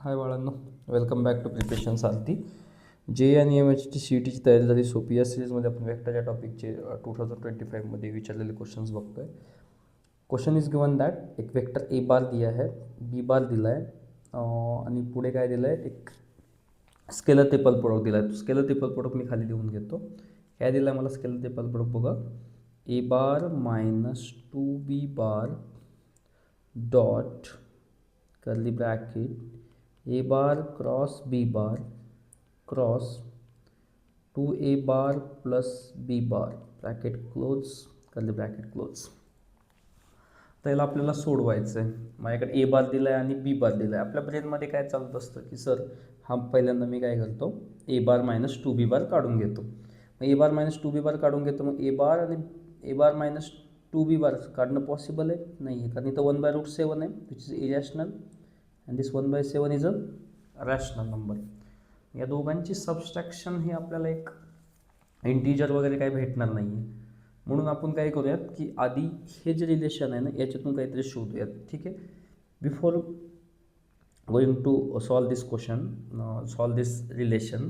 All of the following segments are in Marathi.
हाय बाळांनो, वेलकम बॅक टू प्रिपरेशन सारथी. जे आणि एम एचची सी ई टीची तयारी झाली सोपी. या सिरीजमध्ये आपण वेक्टरच्या टॉपिकचे 2025मध्ये विचारलेले क्वेश्चन्स बघतोय. क्वेश्चन इज गिवन दॅट एक वेक्टर ए बार दिया है, बी बार दिला आहे आणि पुढे काय दिलं आहे, एक स्केलर ट्रिपल प्रोडक्ट दिला आहे. स्केलर ट्रिपल प्रोडक्ट मी खाली लिहून घेतो. काय दिलं आहे मला स्केलर ट्रिपल प्रोडक्ट बघा. A bar minus 2b bar dot curly bracket A bar cross B bar cross 2a bar plus B bar bracket close curly bracket close. तर याला आपल्याला सोडवायचं आहे. माझ्याकडे ए बार दिला आहे आणि बी बार दिला आहे. आपल्या ब्रेनमध्ये काय चालत असतं की सर हा पहिल्यांदा मी काय करतो, ए बार मायनस 2b बार काढून घेतो. मग ए बार मायनस 2b बार काढून घेतो. मग ए बार आणि ए बार मायनस 2b बार काढणं पॉसिबल आहे नाही आहे, कारण इथं 1/√7 आहे which is irrational and this 1/7 is a rational number. या दोघांची सबस्ट्रॅक्शन हे आपल्याला एक इंटिजर वगैरे काही भेटणार नाही आहे. म्हणून आपण काय करूयात की आधी हे जे रिलेशन आहे ना याच्यातून काहीतरी शोधूयात. ठीक आहे. Before going to solve this question, solve this relation,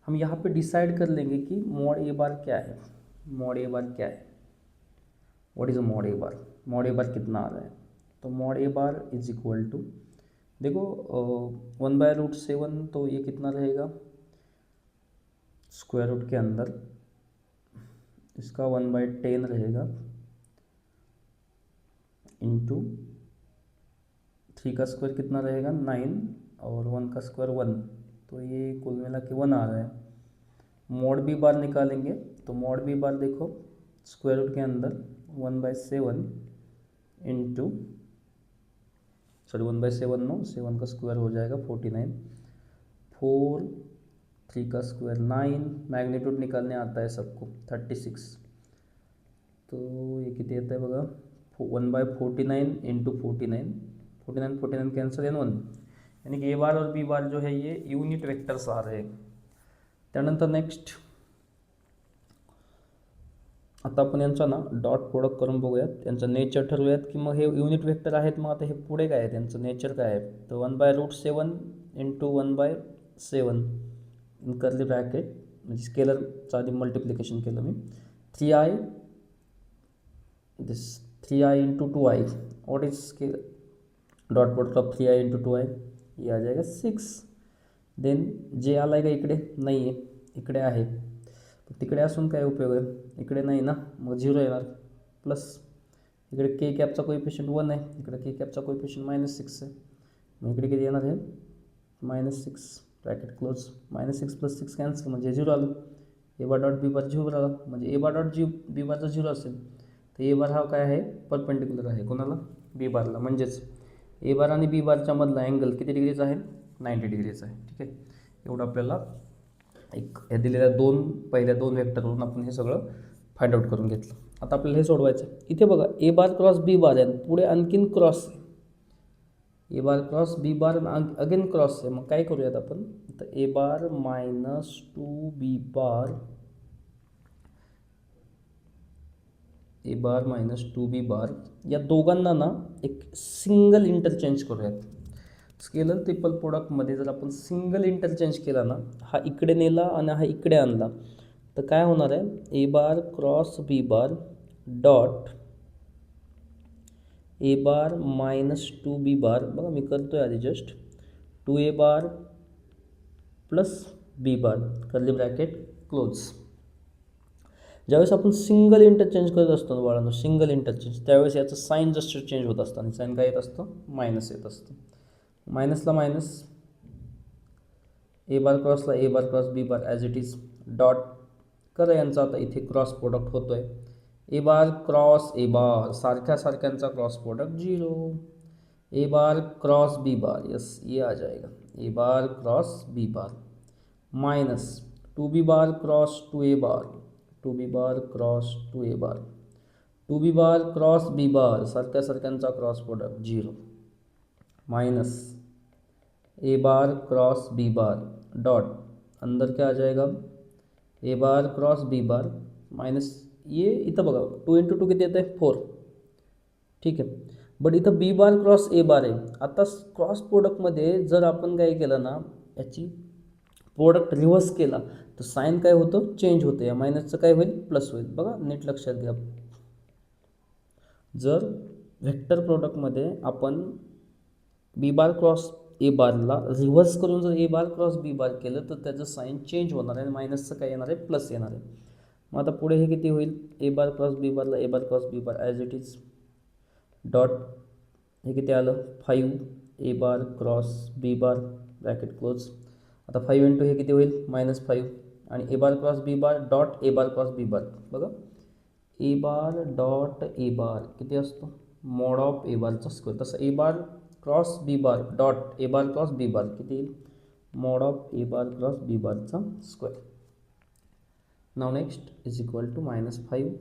हम यहाँ पे डिसाइड कर लेंगे कि मॉड ए बार क्या है. मॉड ए बार क्या है, what is a mod A bar. Mod A bar कितना आ रहा है, तो mod A bar is equal to, देखो 1/√7 तो ये कितना रहेगा स्क्वायर रूट के अंदर, इसका 1/10 रहेगा इंटू 3 का स्क्वायर कितना रहेगा 9 और 1 का स्क्वायर 1, तो ये कुल मिला के 1 आ रहा है. मॉड बी बार निकालेंगे तो मॉड बी बार देखो स्क्वायर रूट के अंदर 1/7 इंटू 1/7 नो 7 का स्क्वायर हो जाएगा 49, 4 3 का स्क्वायर 9, मैग्नीट्यूड निकालने आता है सबको 36, तो ये किती येतं आहे बघा 1/49 इंटू 49, 49 कैंसिल एन 1, यानी कि ए बार और बी बार जो है ये यूनिट वेक्टर्स आ रहे हैं. त्यानंतर नेक्स्ट आता आपण यांचा ना डॉट प्रोडक्ट करून बघूयात, यांचं नेचर ठरवूयात की मग हे युनिट वेक्टर आहेत. मग आता हे पुढे काय आहे त्यांचं नेचर काय आहे, तर 1/√7 इंटू 1/7 इन कर्ली ब्रॅकेट, म्हणजे स्केलरचं आधी मल्टिप्लिकेशन केलं मी, 3i this 3i into 2i, what is scaler dot product of 3i into 2i, ये आ जाएगा 6. देन जे आलाय का इकडे नाही आहे, इकडे आहे, तिकडे असून काय उपयोग आहे, इकडे नाही ना, मग 0 येणार. प्लस इकडे के कॅपचा कोइफिशियंट 1 आहे, इकडे के कॅपचा कोइफिशियंट -6 आहे, मग इकडे किती येणार आहे -6 ब्रॅकेट क्लोज. -6 + 6 कॅन्सल म्हणजे 0 आलं. ए बार डॉट बी बार 0 आला, म्हणजे ए बार डॉट बी बारचा 0 असेल तर ए बार हा काय आहे परपेंडिक्युलर आहे कोणाला, बी बारला. म्हणजेच ए बार आणि बी बारच्या मधला अँगल किती डिग्रीचा आहे 90 डिग्रीचा आहे. ठीक आहे. एवढं आपल्याला एक हे दिलेल्या पहिल्या दोन वेक्टरवरून आपण हे सगळं फाइंड आउट करून घेतलं. आता आपल्याला हे सोडवायचं. इथे बघा ए बार क्रॉस बी बार आहे, पुढे आणखीन क्रॉस आहे. A bar cross B bar again cross आहे. मग काय करूयात आपण, तर ए बार मायनस 2b बार, ए बार मायनस 2b बार, या दोघांना ना एक सिंगल इंटरचेंज करूयात. स्केलर ट्रिपल प्रोडक्टमध्ये जर आपण सिंगल इंटरचेंज केला ना, हा इकडे नेला आणि हा इकडे आणला, तर काय होणार आहे, A bar cross B bar dot A bar minus 2b bar, बघा मी करतो आहे आधी just, 2a bar plus B bar curly bracket close. ज्यावेळेस आपण सिंगल इंटरचेंज करत असतो ना बाळांनो, सिंगल इंटरचेंज, त्यावेळेस याचं साईन जस्ट चेंज होत असतं आणि साईन काय येत असतं मायनस येत असतं. मायनसला मायनस, ए बार क्रॉसला A bar cross B bar as it is dot करा यांचा आता इथे क्रॉस प्रोडक्ट होतो आहे. A bar cross A bar सारख्यांचा cross product 0. A bar cross B bar, yes ये आ जाएगा A bar cross B bar minus 2b bar cross 2a bar, 2b bar cross 2a bar, 2b bar cross B bar सारख्यांचा क्रॉस प्रोडक्ट 0 माइनस ए bar cross B bar dot अंदर क्या आ जाएगा A bar cross B bar minus ये इथं बघा 2 × 2 किती येतं आहे 4. ठीक आहे. बट इथं बी बार क्रॉस ए बार आहे. आता क्रॉस प्रोडक्टमध्ये जर आपण काय केलं ना, याची प्रोडक्ट रिव्हर्स केला तर साईन काय होतं, चेंज होतं. या मायनसचं काय होईल, प्लस होईल. बघा नीट लक्षात घ्या. जर व्हेक्टर प्रोडक्टमध्ये आपण बी बार क्रॉस ए बारला रिव्हर्स करून जर ए बार क्रॉस बी बार केलं तर त्याचं साईन चेंज होणार आहे आणि मायनसचं काय येणार आहे, प्लस येणार आहे. मग आता पुढे हे किती होईल, ए बार क्रॉस बी बारला A bar cross B bar as it is dot, हे किती आलं 5 A bar cross B bar bracket close. आता 5 इंटू हे किती होईल, -5 आणि A bar cross B bar dot A bar cross B bar. बघा A bar dot A bar किती असतो, मॉड ऑफ ए बारचा स्क्वेअर. तसं A bar cross B bar dot A bar cross B bar किती येईल, mod of A bar cross B बारचा स्क्वेअर. नाव नेक्स्ट इज इक्वल टू -5.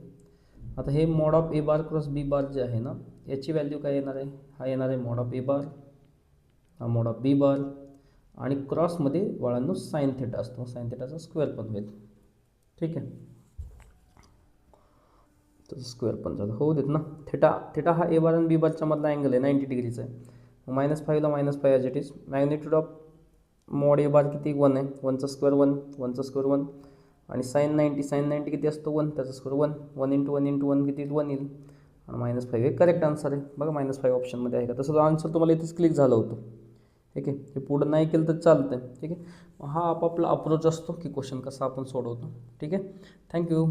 आता हे mod of A bar cross B bar जे आहे ना, याची व्हॅल्यू काय येणार आहे, हा येणार आहे मॉड ऑफ ए बार, हा मॉड ऑफ बी बार आणि क्रॉसमध्ये बाळांनो साइन थिटा असतो, साइन थिटाचा स्क्वेअर पण होईल. ठीक आहे, तर स्क्वेअर पण झालं, होऊ देत ना. थिटा हा ए बार आणि बी बारच्या मधला अँगल आहे, 90 डिग्रीचा आहे. -5ला -5 as it is. Magnitude of mod A bar किती, 1 आहे, 1चा स्क्वेअर 1, 1चा स्क्वेअर 1 आणि साइन 90 किती असतो, 1, त्याचा स्क्वेअर 1, 1 इंटू 1 इंटू 1 किती, 1 येईल आणि -5 हे करेक्ट आन्सर आहे. बघा -5 ऑप्शनमध्ये आहे का, तसं आन्सर तुम्हाला इथेच क्लिक झालं होतं. ठीक आहे, हे पुढं नाही केलं तर चालतं आहे. ठीक आहे, हा आपापला अप्रोच असतो की क्वेश्चन कसा आपण सोडवतो. ठीक आहे, थँक्यू.